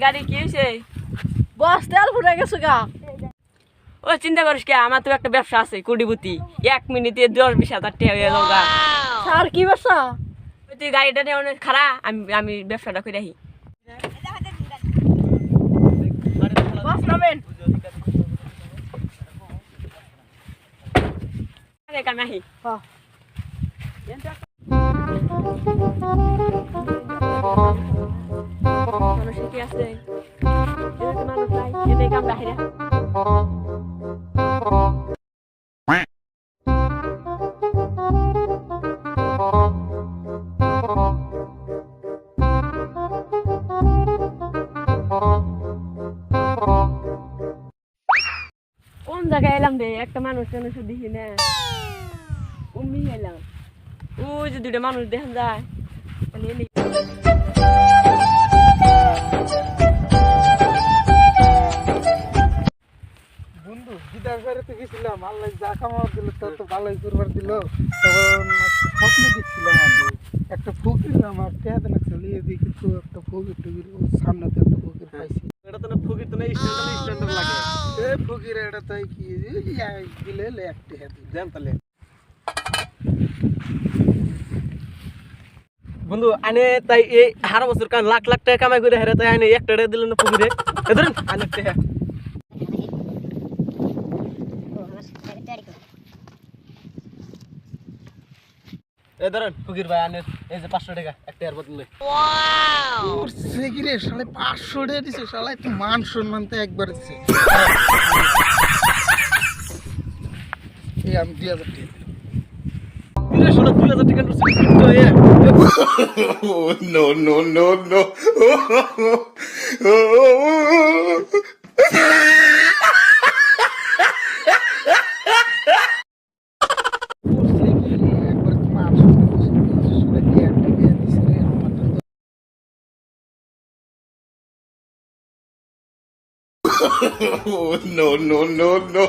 গাড়ি কি হয়েছে? বস তেল ফুটে গেছে গা। ও চিন্তা করিস কে, আমার তো একটা ব্যবসা আছে কোটিপতি, 1 মিনিটে 10-20 হাজার টাকা হয়ে যাবো গা। স্যার কি ব্যবসা? তুই গাড়িটা নিয়ে অনেক খারাপ, আমি ব্যবসাটা করে রাখি। বস নামেন। আমি আহি। হ্যাঁ মানুষ কি আছে? মানুষ নাই, এটাই কাম রাখি। কোন জায়গায় এলাম রে? একটা মানুষ দেখি না, উম্মি এলাম। ওই যে 2টা মানুষ দেখা যায়। বন্ধু গিটার বাড়িতে গেছিলাম, আল্লাহ যা খামার দিল তা তো ভালোই করবার দিল। তখন স্বপ্নে দেখছিলাম আমি একটা ফকির আমার টেহাতে লাগছিল, এদিকে তো একটা ফকির টুকির সামনে তো একটা ফকির পাইছি। এটা তো না ফকির তো না, স্ট্যান্ডার্ড লাগে। এই ফকির এটা তাই কি দিলে একটা হাতে দেন তাহলে বন্ধু আনে তাই এই হারা বছর কান লাখ লাখ টাকা কামাই করে হেরে, তাই আনে একটা টাকা দিলেন না ফকিরে। ধরেন আনে টাকা এই ধরেন ফকির ভাই, আনে এই যে 500 টাকা একটা এর বদলে। সে কি রে শালা 500 টাকা দিছে, শালা তো মান সম্মান তো একবার দিছে। এই আমি 2000 টাকা তুই শোনা 2000 টাকা নোট তো এ। No, no, no, no. একবার মান সম্মান দিছে, শালা কি একটা টাকা দিছে রে আমার তো। No, no, no, no.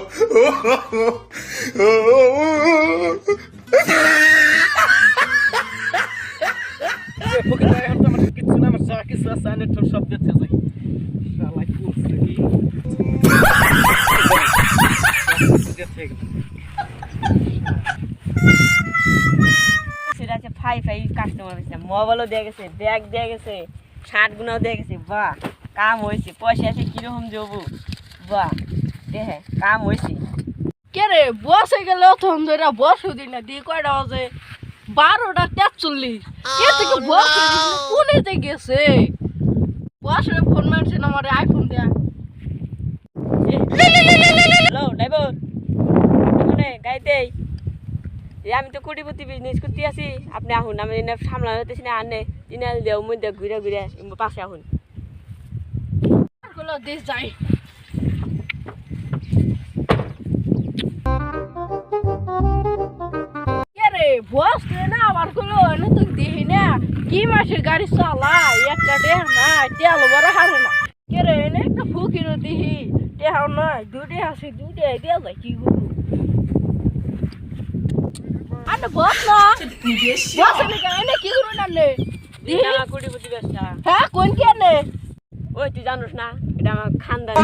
ফকির ভাই এখন তো আমার কিছু না, আমার যা কিছু আছে আনে তোর সব দিতে যাই। শালা কি করছে কি? সেটা আছে ফাই কাস্টমার হয়েছে, মোবাইলও দিয়ে গেছে, ব্যাগ দিয়ে গেছে, শার্টগুলোও দিয়ে গেছে। বাহ, কাম হয়েছে। পয়সা আছে কিরকম যাবো? বাহ, দেখে কাম হয়েছে। কে রে বসে গেলে অথম ধরে বস দিন না দিয়ে কয়টা বাজে? 12টা 43। কে থেকে বস কোনেতে গেছে? বসে ফোন মারছে না আমার আইফোন দেয়া। হ্যালো ড্রাইভার, এখানে গাইতেই আমি তো কোটিপতি বিজনেস করতে আছি, আপনি আহুন। আমি সামলানো হতেছি না, আনে তিনাল দেও মধ্যে ঘুরে ঘুরে পাশে আহুন। গুলো দেশ যাই। কে রে বস না আমার গুলো এনে তো দেখি না কি মাসের গাড়ি চালায়, একটা দেহ না তেল বড় হারো না। কে রে এনে একটা ফুকির দেখি দেহ না, 2টা আছে 2টা দিয়ে যায় কি করবো? আরে বস না বস এনে কি করবো না নে এটা আমার কোটিপতি ব্যবসা। হ্যাঁ কোন কে নে? ওই তুই জানোস না, এটা আমার খানদানি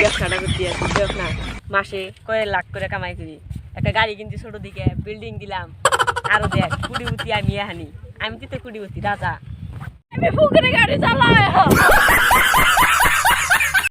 ব্যবসাটা করতে আছি। দেখ না, মাসে কয়েক লাখ করে কামাই করি। একটা গাড়ি কিনছি ছোট দিকে, বিল্ডিং দিলাম। আরো দেখ কোটিপতি আমি এহানি, আমি তো কোটিপতি রাজা। আমি ফুকিরে গাড়ি চালাই।